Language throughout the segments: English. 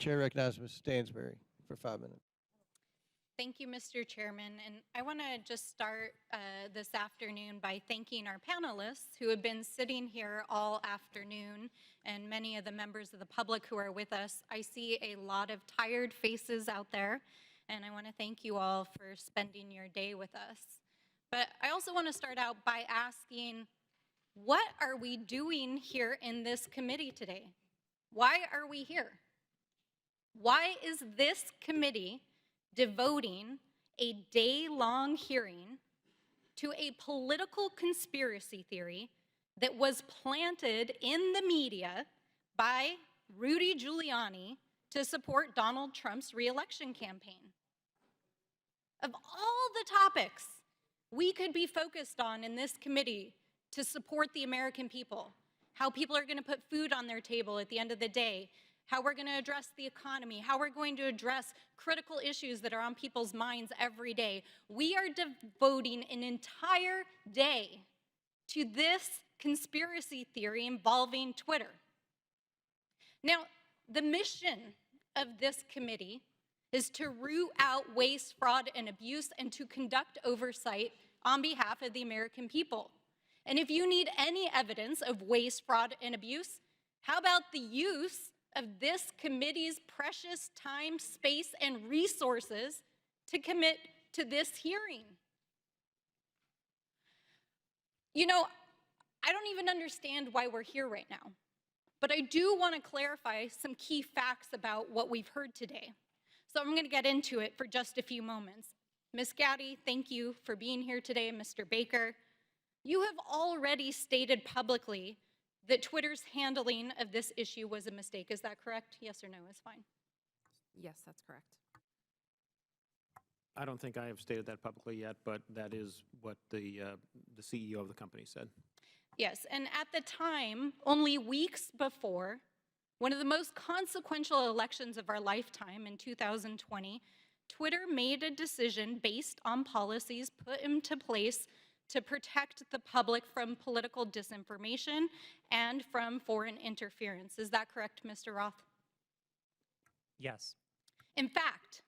Chair recognizes Ms. Stansbury for 5 minutes. Thank you, Mr. Chairman. And I want to just start this afternoon by thanking our panelists who have been sitting here all afternoon, and many of the members of the public who are with us. I see a lot of tired faces out there, and I want to thank you all for spending your day with us. But I also want to start out by asking, what are we doing here in this committee today? Why are we here? Why is this committee devoting a day-long hearing to a political conspiracy theory that was planted in the media by Rudy Giuliani to support Donald Trump's re-election campaign? Of all the topics we could be focused on in this committee to support the American people, how people are going to put food on their table at the end of the day, how we're going to address the economy, how we're going to address critical issues that are on people's minds every day. We are devoting an entire day to this conspiracy theory involving Twitter. Now, the mission of this committee is to root out waste, fraud, and abuse, and to conduct oversight on behalf of the American people. And if you need any evidence of waste, fraud, and abuse, how about the use of this committee's precious time, space, and resources to commit to this hearing? You know, I don't even understand why we're here right now, but I do want to clarify some key facts about what we've heard today. So I'm going to get into it for just a few moments. Ms. Gaddy, thank you for being here today. Mr. Baker, you have already stated publicly that Twitter's handling of this issue was a mistake. Is that correct? Yes or no is fine. Yes, that's correct. I don't think I have stated that publicly yet, but that is what the CEO of the company said. Yes, and at the time, only weeks before, one of the most consequential elections of our lifetime in 2020, Twitter made a decision based on policies put into place to protect the public from political disinformation and from foreign interference. Is that correct, Mr. Roth? Yes. In fact,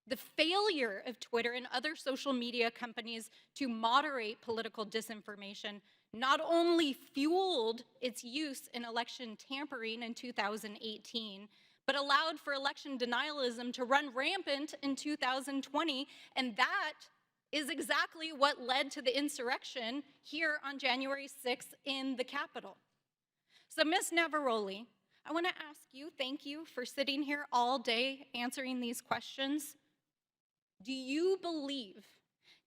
the failure of Twitter and other social media companies to moderate political disinformation not only fueled its use in election tampering in 2018, but allowed for election denialism to run rampant in 2020, and that is exactly what led to the insurrection here on January 6th in the Capitol. So, Ms. Navaroli, I want to ask you, thank you for sitting here all day answering these questions. Do you believe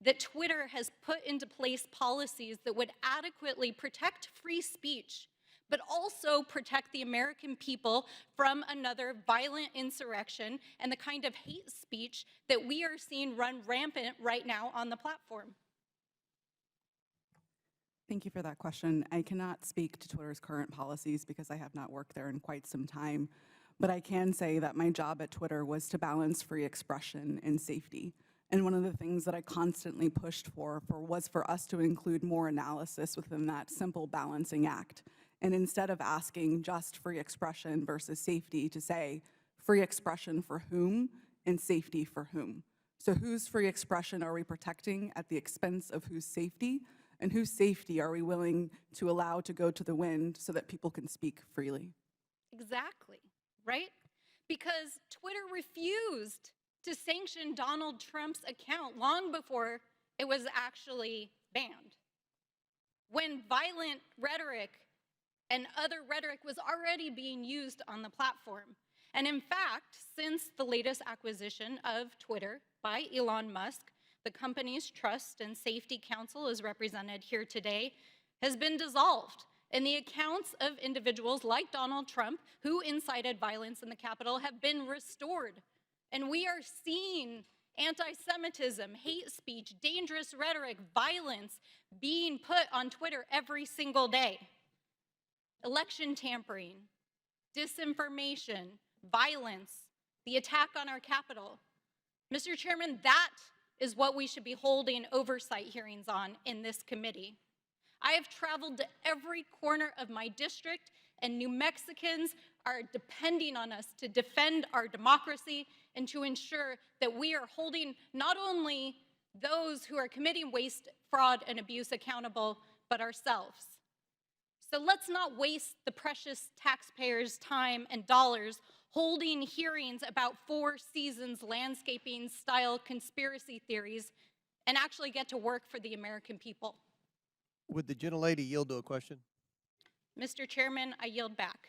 that Twitter has put into place policies that would adequately protect free speech, but also protect the American people from another violent insurrection and the kind of hate speech that we are seeing run rampant right now on the platform? Thank you for that question. I cannot speak to Twitter's current policies because I have not worked there in quite some time, but I can say that my job at Twitter was to balance free expression and safety. And one of the things that I constantly pushed for was for us to include more analysis within that simple balancing act. And instead of asking just free expression versus safety, to say free expression for whom and safety for whom. So whose free expression are we protecting at the expense of whose safety? And whose safety are we willing to allow to go to the wind so that people can speak freely? Exactly, right? Because Twitter refused to sanction Donald Trump's account long before it was actually banned. When violent rhetoric and other rhetoric was already being used on the platform. And in fact, since the latest acquisition of Twitter by Elon Musk, the company's Trust and Safety Council, as represented here today, has been dissolved. And the accounts of individuals like Donald Trump, who incited violence in the Capitol, have been restored. And we are seeing anti-Semitism, hate speech, dangerous rhetoric, violence being put on Twitter every single day. Election tampering, disinformation, violence, the attack on our Capitol. Mr. Chairman, that is what we should be holding oversight hearings on in this committee. I have traveled to every corner of my district, and New Mexicans are depending on us to defend our democracy and to ensure that we are holding not only those who are committing waste, fraud, and abuse accountable, but ourselves. So let's not waste the precious taxpayers' time and dollars holding hearings about Four Seasons landscaping style conspiracy theories and actually get to work for the American people. Would the gentlelady yield to a question? Mr. Chairman, I yield back.